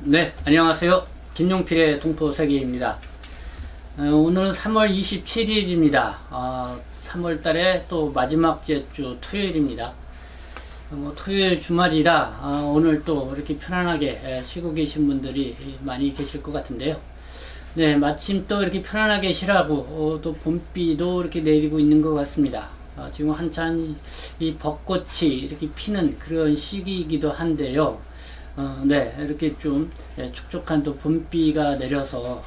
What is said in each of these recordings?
네, 안녕하세요. 김용필의 동포세계입니다. 오늘은 3월 27일입니다. 3월 달에 또 마지막 주 토요일입니다. 토요일 주말이라 오늘 또 이렇게 편안하게 쉬고 계신 분들이 많이 계실 것 같은데요. 네, 마침 또 이렇게 편안하게 쉬라고 또 봄비도 이렇게 내리고 있는 것 같습니다. 지금 한참 이 벚꽃이 이렇게 피는 그런 시기이기도 한데요. 네, 이렇게 좀 촉촉한 또 봄비가 내려서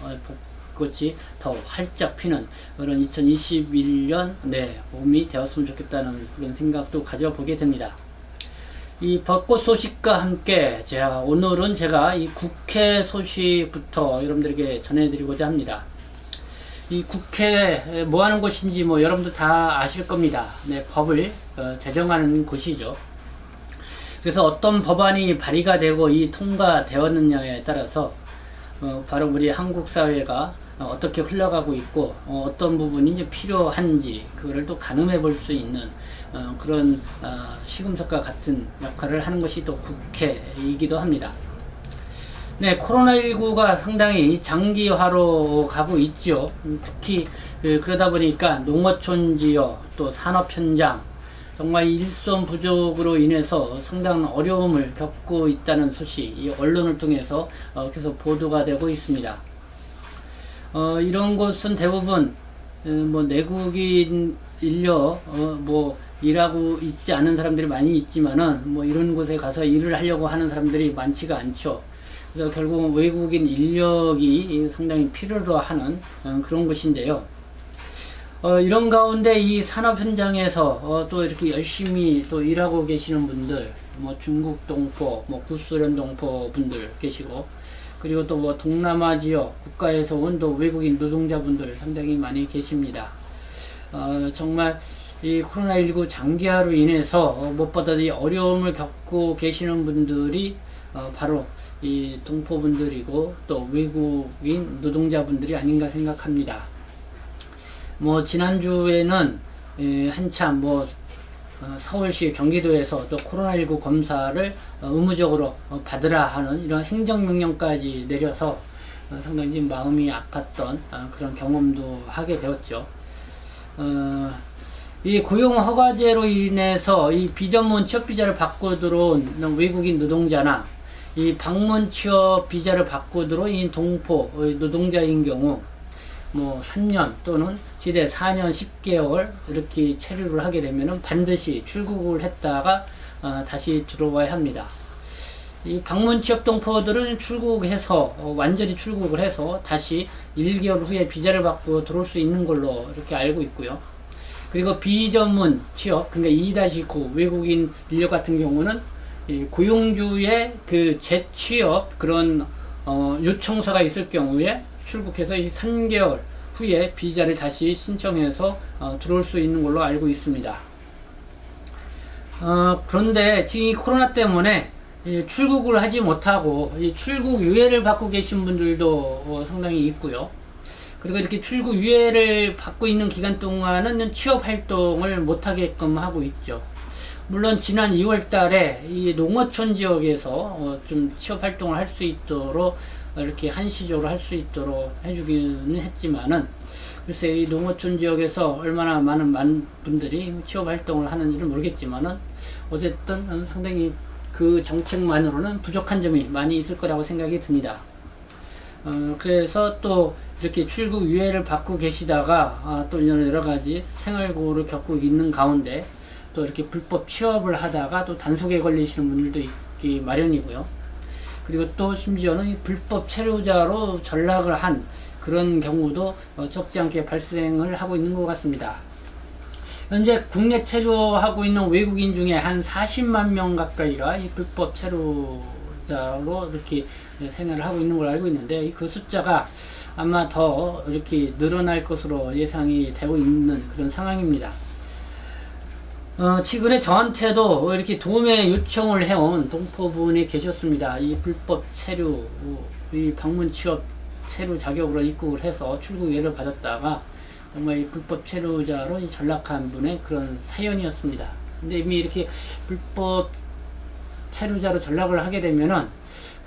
벚꽃이 더 활짝 피는 그런 2021년 봄이 되었으면 좋겠다는 그런 생각도 가져보게 됩니다. 이 벚꽃 소식과 함께 오늘은 제가 이 국회 소식부터 여러분들에게 전해드리고자 합니다. 이 국회 뭐 하는 곳인지 여러분도 다 아실 겁니다. 네, 법을 제정하는 곳이죠. 그래서 어떤 법안이 발의가 되고 이 통과되었느냐에 따라서 바로 우리 한국 사회가 어떻게 흘러가고 있고 어떤 부분이 이제 필요한지 그거를 또 가늠해 볼 수 있는 그런 시금석과 같은 역할을 하는 것이 또 국회이기도 합니다. 네, 코로나19가 상당히 장기화로 가고 있죠. 특히 그러다 보니까 농어촌 지역 또 산업 현장 정말 일손 부족으로 인해서 상당한 어려움을 겪고 있다는 소식, 이 언론을 통해서 계속 보도가 되고 있습니다. 이런 곳은 대부분 내국인 인력 일하고 있지 않은 사람들이 많이 있지만은 이런 곳에 가서 일을 하려고 하는 사람들이 많지가 않죠. 그래서 결국은 외국인 인력이 상당히 필요로 하는 그런 곳인데요. 이런 가운데 이 산업 현장에서 또 이렇게 열심히 또 일하고 계시는 분들, 중국 동포, 구소련 동포 분들 계시고, 그리고 또 동남아 지역 국가에서 온 또 외국인 노동자분들 상당히 많이 계십니다. 정말 이 코로나19 장기화로 인해서 무엇보다 이 어려움을 겪고 계시는 분들이 바로 이 동포분들이고 또 외국인 노동자분들이 아닌가 생각합니다. 지난주에는 한참 서울시 경기도에서 또 코로나19 검사를 의무적으로 받으라 하는 이런 행정명령까지 내려서 상당히 지금 마음이 아팠던 그런 경험도 하게 되었죠. 이 고용허가제로 인해서 이 비전문 취업비자를 받고 들어온 외국인 노동자나 이 방문 취업 비자를 받고 들어온 동포 노동자인 경우 3년 또는 최대 4년 10개월 이렇게 체류를 하게 되면 반드시 출국을 했다가 다시 들어와야 합니다. 이 방문 취업 동포들은 완전히 출국을 해서 다시 1개월 후에 비자를 받고 들어올 수 있는 걸로 이렇게 알고 있고요. 그리고 비전문 취업, 그러니까 2-9 외국인 인력 같은 경우는 이 고용주의 그 재취업 그런 요청서가 있을 경우에 출국해서 이 3개월 후에 비자를 다시 신청해서 들어올 수 있는 걸로 알고 있습니다. 그런데 지금 이 코로나 때문에 출국을 하지 못하고 이 출국 유예를 받고 계신 분들도 상당히 있고요. 그리고 이렇게 출국 유예를 받고 있는 기간 동안은 취업 활동을 못하게끔 하고 있죠. 물론 지난 2월 달에 이 농어촌 지역에서 좀 취업 활동을 할 수 있도록 이렇게 한시적으로 할 수 있도록 해주기는 했지만은 글쎄 이 농어촌 지역에서 얼마나 많은 분들이 취업 활동을 하는지는 모르겠지만은 어쨌든 상당히 그 정책만으로는 부족한 점이 많이 있을 거라고 생각이 듭니다. 그래서 또 이렇게 출국 유예를 받고 계시다가 또 여러 가지 생활고를 겪고 있는 가운데 또 이렇게 불법 취업을 하다가 또 단속에 걸리시는 분들도 있기 마련이고요. 그리고 또 심지어는 이 불법 체류자로 전락을 한 그런 경우도 적지 않게 발생을 하고 있는 것 같습니다. 현재 국내 체류하고 있는 외국인 중에 한 40만 명 가까이가 이 불법 체류자로 이렇게 생활을 하고 있는 걸 알고 있는데 그 숫자가 아마 더 이렇게 늘어날 것으로 예상이 되고 있는 그런 상황입니다. 최근에 저한테도 이렇게 도움의 요청을 해온 동포분이 계셨습니다. 이 불법 체류, 이 방문 취업 체류 자격으로 입국을 해서 출국 유예를 받았다가 정말 이 불법 체류자로 전락한 분의 그런 사연이었습니다. 근데 이미 이렇게 불법 체류자로 전락을 하게 되면은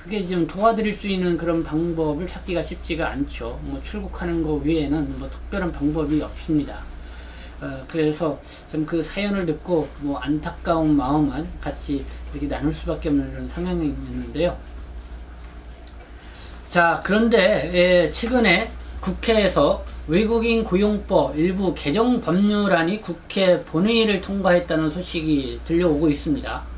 그게 좀 도와드릴 수 있는 그런 방법을 찾기가 쉽지가 않죠. 뭐 출국하는 거 외에는 뭐 특별한 방법이 없습니다. 그래서 좀 그 사연을 듣고 뭐 안타까운 마음만 같이 이렇게 나눌 수밖에 없는 그런 상황이었는데요. 자, 그런데 최근에 국회에서 외국인 고용법 일부 개정 법률안이 국회 본회의를 통과했다는 소식이 들려오고 있습니다.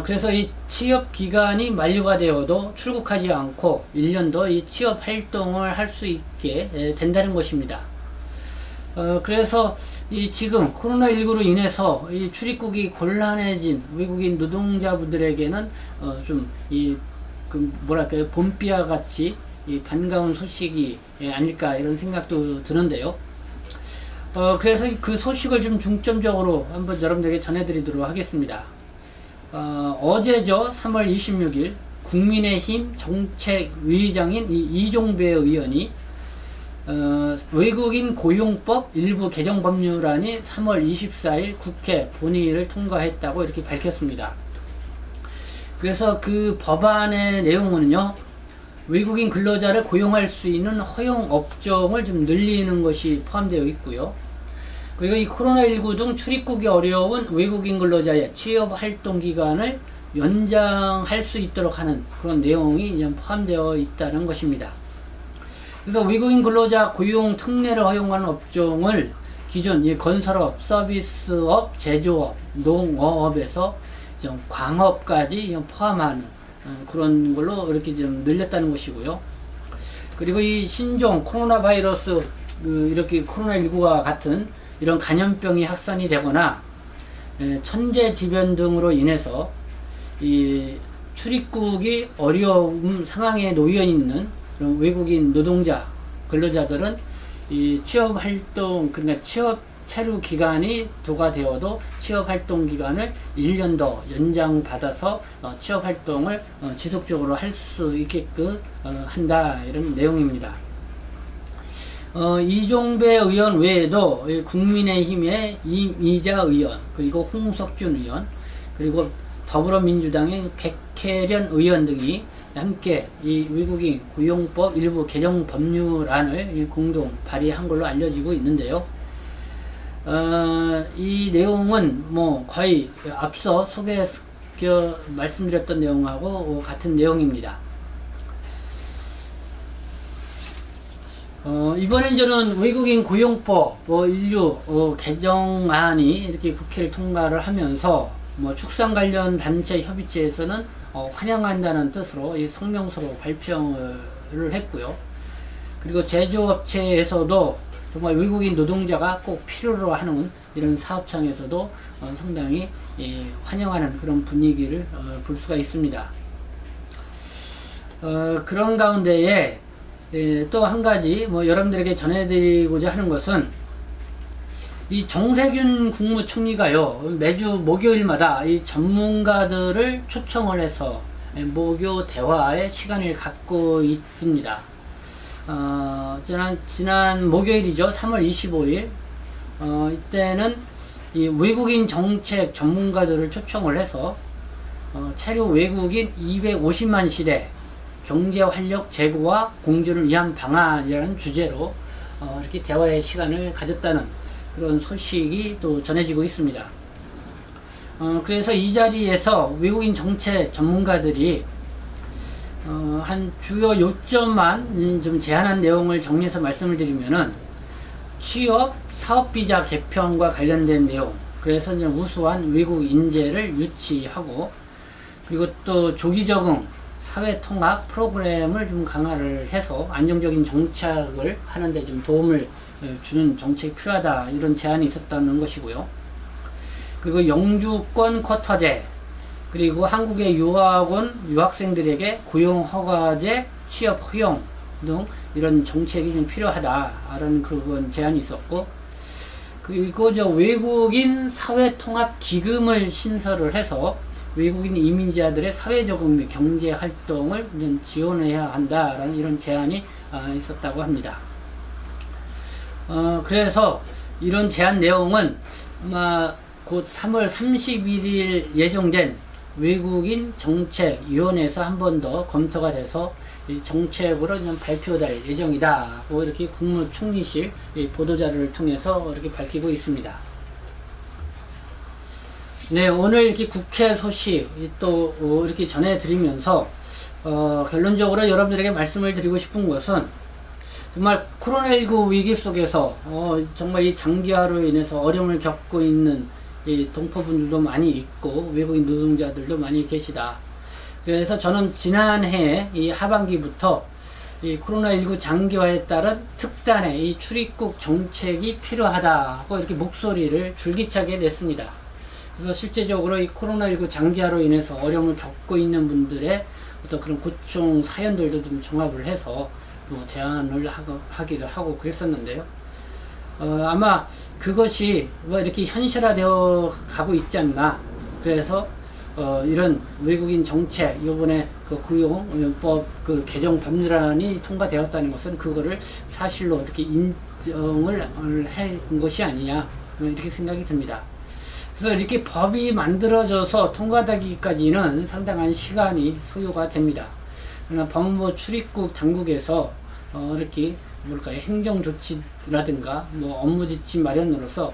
그래서 이 취업 기간이 만료가 되어도 출국하지 않고 1년 더 이 취업 활동을 할 수 있게 된다는 것입니다. 그래서 이 지금 코로나19로 인해서 이 출입국이 곤란해진 외국인 노동자분들에게는 좀 그 뭐랄까요, 봄비와 같이 이 반가운 소식이 아닐까 이런 생각도 드는데요. 그래서 그 소식을 좀 중점적으로 한번 여러분들에게 전해드리도록 하겠습니다. 어제죠, 3월 26일 국민의힘 정책위의장인 이종배 의원이 외국인 고용법 일부 개정 법률안이 3월 24일 국회 본회의를 통과했다고 이렇게 밝혔습니다. 그래서 그 법안의 내용은요, 외국인 근로자를 고용할 수 있는 허용 업종을 좀 늘리는 것이 포함되어 있고요. 그리고 이 코로나19 등 출입국이 어려운 외국인 근로자의 취업 활동 기간을 연장할 수 있도록 하는 그런 내용이 이제 포함되어 있다는 것입니다. 그래서 외국인 근로자 고용 특례를 허용하는 업종을 기존 건설업, 서비스업, 제조업, 농어업에서 좀 광업까지 포함하는 그런 걸로 이렇게 좀 늘렸다는 것이고요. 그리고 이 신종 코로나 바이러스, 이렇게 코로나19와 같은 이런 감염병이 확산이 되거나 천재지변 등으로 인해서 이 출입국이 어려운 상황에 놓여 있는 그런 외국인 노동자, 근로자들은 이 취업 활동, 그러니까 취업 체류 기간이 도가 되어도 취업 활동 기간을 1년 더 연장받아서 취업 활동을 지속적으로 할 수 있게끔 한다, 이런 내용입니다. 이종배 의원 외에도 국민의힘의 이미자 의원, 그리고 홍석준 의원, 그리고 더불어민주당의 백혜련 의원 등이 함께 이 외국인 고용법 일부 개정 법률안을 공동 발의한 걸로 알려지고 있는데요. 이 내용은 뭐 거의 앞서 말씀드렸던 내용하고 같은 내용입니다. 이번에 저는 외국인 고용법 인류 개정안이 이렇게 국회를 통과를 하면서 뭐 축산 관련 단체 협의체에서는 환영한다는 뜻으로 이 성명서로 발표를 했고요. 그리고 제조업체에서도 정말 외국인 노동자가 꼭 필요로 하는 이런 사업장에서도 상당히 환영하는 그런 분위기를 볼 수가 있습니다. 그런 가운데에 또 한 가지 여러분들에게 전해드리고자 하는 것은 이 정세균 국무총리가요, 매주 목요일마다 이 전문가들을 초청을 해서 목요 대화의 시간을 갖고 있습니다. 지난 목요일이죠. 3월 25일. 이때는 이 외국인 정책 전문가들을 초청을 해서 체류 외국인 250만 시대 경제 활력 제고와 공존을 위한 방안이라는 주제로 이렇게 대화의 시간을 가졌다는 그런 소식이 또 전해지고 있습니다. 그래서 이 자리에서 외국인 정책 전문가들이 한 주요 요점만 좀 제안한 내용을 정리해서 말씀을 드리면은 취업, 사업비자 개편과 관련된 내용, 그래서 이제 우수한 외국 인재를 유치하고, 그리고 또 조기 적응, 사회 통합 프로그램을 좀 강화를 해서 안정적인 정착을 하는데 좀 도움을 주는 정책이 필요하다, 이런 제안이 있었다는 것이고요. 그리고 영주권 쿼터제, 그리고 한국의 유학원 유학생들에게 고용허가제, 취업 허용 등 이런 정책이 좀 필요하다라는 그런 제안이 있었고, 그리고 외국인 사회통합기금을 신설을 해서 외국인 이민자들의 사회적응 및 경제활동을 지원해야 한다라는 이런 제안이 있었다고 합니다. 그래서 이런 제안 내용은 아마 곧 3월 31일 예정된 외국인 정책위원회에서 한 번 더 검토가 돼서 이 정책으로 좀 발표될 예정이다. 뭐 이렇게 국무총리실 보도자료를 통해서 이렇게 밝히고 있습니다. 네, 오늘 이렇게 국회 소식 또 이렇게 전해드리면서 결론적으로 여러분들에게 말씀을 드리고 싶은 것은 정말 코로나19 위기 속에서 정말 이 장기화로 인해서 어려움을 겪고 있는 이 동포분들도 많이 있고 외국인 노동자들도 많이 계시다. 그래서 저는 지난해 이 하반기부터 이 코로나19 장기화에 따른 특단의 이 출입국 정책이 필요하다고 이렇게 목소리를 줄기차게 냈습니다. 그래서 실제적으로 이 코로나19 장기화로 인해서 어려움을 겪고 있는 분들의 어떤 그런 고충 사연들도 좀 종합을 해서 뭐 제안을 하기도 하고 그랬었는데요. 아마 그것이 뭐 이렇게 현실화되어 가고 있지 않나. 그래서 이런 외국인 정책, 요번에 그 고용법 그 개정 법률안이 통과되었다는 것은 그거를 사실로 이렇게 인정을 한 것이 아니냐, 이렇게 생각이 듭니다. 그래서 이렇게 법이 만들어져서 통과되기까지는 상당한 시간이 소요가 됩니다. 그러나 법무부 출입국 당국에서 이렇게 뭘까요, 행정조치라든가 뭐 업무 지침 마련으로서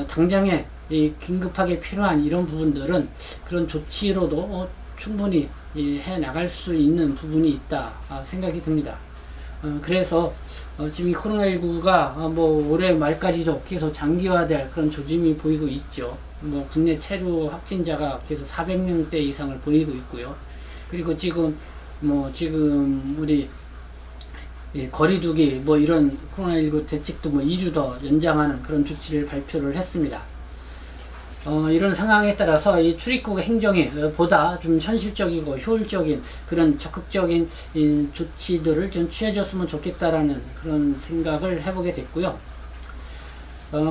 당장에 이 긴급하게 필요한 이런 부분들은 그런 조치로도 충분히 해 나갈 수 있는 부분이 있다 생각이 듭니다. 그래서 지금 이 코로나19가 뭐 올해 말까지도 계속 장기화될 그런 조짐이 보이고 있죠. 뭐 국내 체류 확진자가 계속 400명대 이상을 보이고 있고요. 그리고 지금 우리 거리두기 뭐 이런 코로나19 대책도 뭐 2주 더 연장하는 그런 조치를 발표를 했습니다. 이런 상황에 따라서 이 출입국 행정이 보다 좀 현실적이고 효율적인 그런 적극적인 이 조치들을 좀 취해줬으면 좋겠다라는 그런 생각을 해보게 됐고요.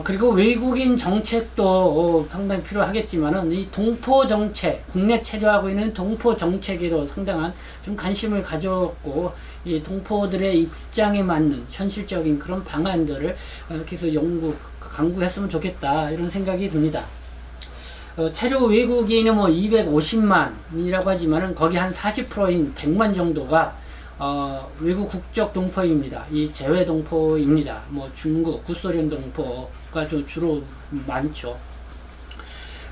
그리고 외국인 정책도 상당히 필요하겠지만은 이 동포 정책, 국내 체류하고 있는 동포 정책에도 상당한 좀 관심을 가졌고, 이 동포들의 입장에 맞는 현실적인 그런 방안들을 계속 강구했으면 좋겠다, 이런 생각이 듭니다. 체류 외국인은 뭐 250만이라고 하지만은 거기 한 40%인 100만 정도가 외국 국적 동포입니다. 이 재외 동포입니다. 뭐 중국, 구소련 동포가 주로 많죠.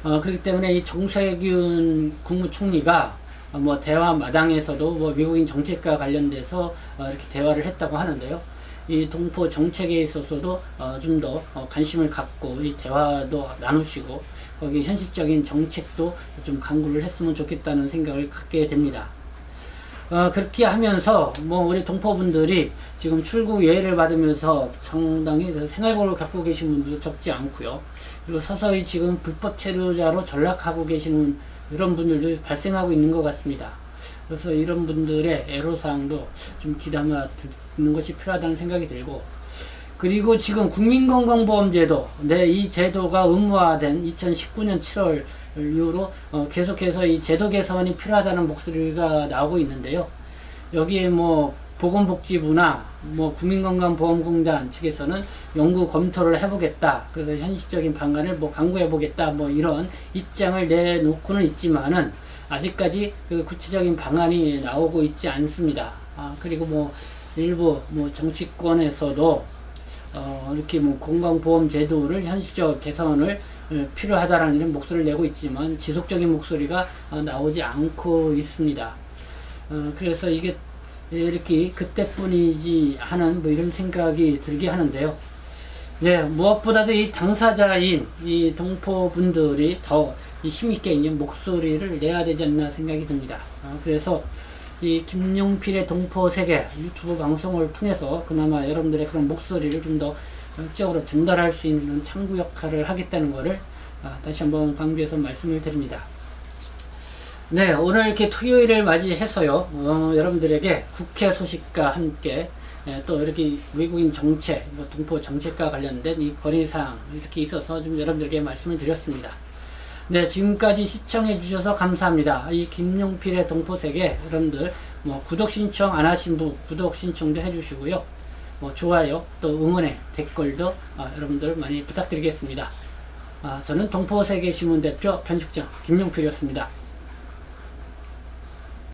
그렇기 때문에 이 정세균 국무총리가 뭐 대화 마당에서도 뭐 외국인 정책과 관련돼서 이렇게 대화를 했다고 하는데요. 이 동포 정책에 있어서도 좀 더 관심을 갖고 이 대화도 나누시고 거기 현실적인 정책도 좀 강구를 했으면 좋겠다는 생각을 갖게 됩니다. 그렇게 하면서 뭐 우리 동포분들이 지금 출국 예외를 받으면서 상당히 생활고를 갖고 계신 분들도 적지 않고요. 그리고 서서히 지금 불법 체류자로 전락하고 계시는 이런 분들도 발생하고 있는 것 같습니다. 그래서 이런 분들의 애로사항도 좀 귀담아 듣는 것이 필요하다는 생각이 들고, 그리고 지금 국민건강보험제도, 이 제도가 의무화된 2019년 7월 이후로 계속해서 이 제도 개선이 필요하다는 목소리가 나오고 있는데요. 여기에 뭐 보건복지부나 뭐 국민건강보험공단 측에서는 연구 검토를 해보겠다, 그래서 현실적인 방안을 뭐 강구해보겠다, 뭐 이런 입장을 내놓고는 있지만은 아직까지 그 구체적인 방안이 나오고 있지 않습니다. 그리고 뭐 일부 뭐 정치권에서도 이렇게 뭐 건강보험 제도를 현실적 개선을 필요하다라는 이런 목소리를 내고 있지만 지속적인 목소리가 나오지 않고 있습니다. 그래서 이게 이렇게 그때뿐이지 하는 뭐 이런 생각이 들게 하는데요. 네, 무엇보다도 이 당사자인 이 동포분들이 더 힘있게 있는 목소리를 내야 되지 않나 생각이 듭니다. 그래서 이 김용필의 동포세계 유튜브 방송을 통해서 그나마 여러분들의 그런 목소리를 좀 더 적극적으로 전달할 수 있는 창구 역할을 하겠다는 것을 다시 한번 강조해서 말씀을 드립니다. 네, 오늘 이렇게 토요일을 맞이해서요, 여러분들에게 국회 소식과 함께 또 이렇게 외국인 정책, 뭐 동포 정책과 관련된 이 건의사항 이렇게 있어서 좀 여러분들에게 말씀을 드렸습니다. 네, 지금까지 시청해 주셔서 감사합니다. 이 김용필의 동포세계, 여러분들 뭐 구독 신청 안 하신 분 구독 신청도 해주시고요, 뭐 좋아요 또 응원의 댓글도 여러분들 많이 부탁드리겠습니다. 저는 동포세계 신문 대표 편집장 김용필이었습니다.